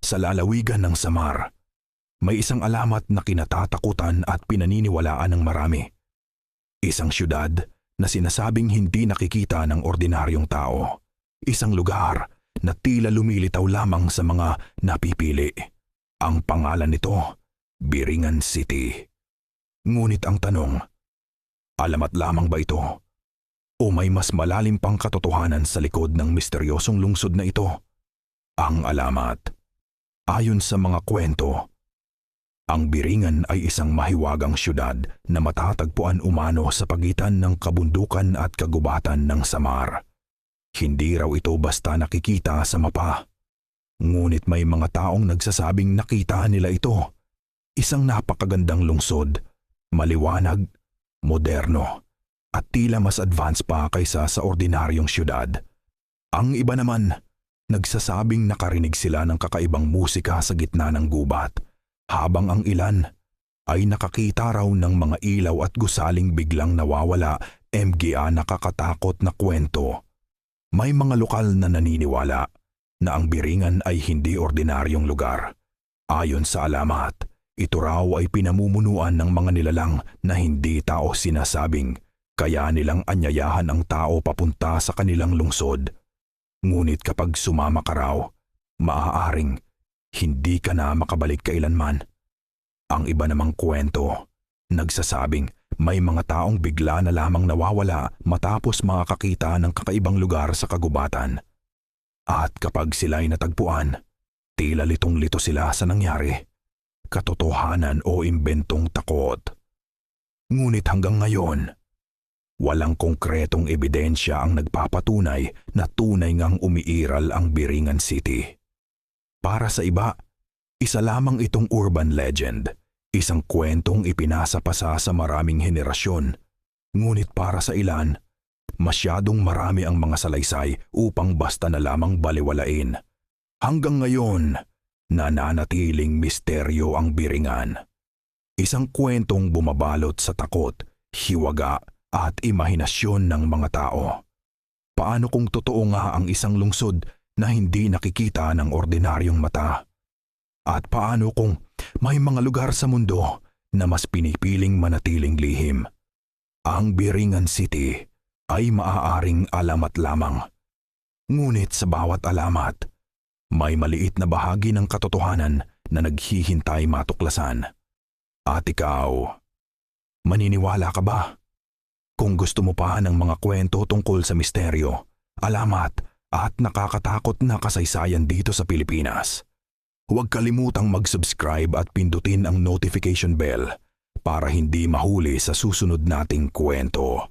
Sa lalawigan ng Samar, may isang alamat na kinatatakutan at pinaniniwalaan ng marami. Isang syudad na sinasabing hindi nakikita ng ordinaryong tao. Isang lugar na tila lumilitaw lamang sa mga napipili. Ang pangalan nito, Biringan City. Ngunit ang tanong, alamat lamang ba ito? O may mas malalim pang katotohanan sa likod ng misteryosong lungsod na ito? Ang alamat. Ayon sa mga kwento, ang Biringan ay isang mahiwagang syudad na matatagpuan umano sa pagitan ng kabundukan at kagubatan ng Samar. Hindi raw ito basta nakikita sa mapa. Ngunit may mga taong nagsasabing nakita nila ito. Isang napakagandang lungsod, maliwanag, moderno, at tila mas advanced pa kaysa sa ordinaryong syudad. Ang iba naman, nagsasabing nakarinig sila ng kakaibang musika sa gitna ng gubat, habang ang ilan ay nakakita raw ng mga ilaw at gusaling biglang nawawala, mga nakakatakot na kwento. May mga lokal na naniniwala na ang Biringan ay hindi ordinaryong lugar. Ayon sa alamat, ito raw ay pinamumunuan ng mga nilalang na hindi tao sinasabing, kaya nilang anyayahan ang tao papunta sa kanilang lungsod. Ngunit kapag sumama ka raw, maaaring hindi ka na makabalik kailanman. Ang iba namang kwento, nagsasabing may mga taong bigla na lamang nawawala matapos makakita ng kakaibang lugar sa kagubatan. At kapag sila'y natagpuan, tila litong-lito sila sa nangyari. Katotohanan o imbentong takot. Ngunit hanggang ngayon, walang konkretong ebidensya ang nagpapatunay na tunay ngang umiiral ang Biringan City. Para sa iba, isa lamang itong urban legend, isang kwentong ipinasa-pasa sa maraming henerasyon. Ngunit para sa ilan, masyadong marami ang mga salaysay upang basta na lamang balewalain. Hanggang ngayon, nananatiling misteryo ang Biringan. Isang kwentong bumabalot sa takot, hiwaga at imahinasyon ng mga tao. Paano kung totoo nga ang isang lungsod na hindi nakikita ng ordinaryong mata? At paano kung may mga lugar sa mundo na mas pinipiling manatiling lihim? Ang Biringan City ay maaaring alamat lamang. Ngunit sa bawat alamat, may maliit na bahagi ng katotohanan na naghihintay matuklasan. At ikaw, maniniwala ka ba? Kung gusto mo pa ng mga kwento tungkol sa misteryo, alamat at nakakatakot na kasaysayan dito sa Pilipinas, huwag kalimutang mag-subscribe at pindutin ang notification bell para hindi mahuli sa susunod nating kwento.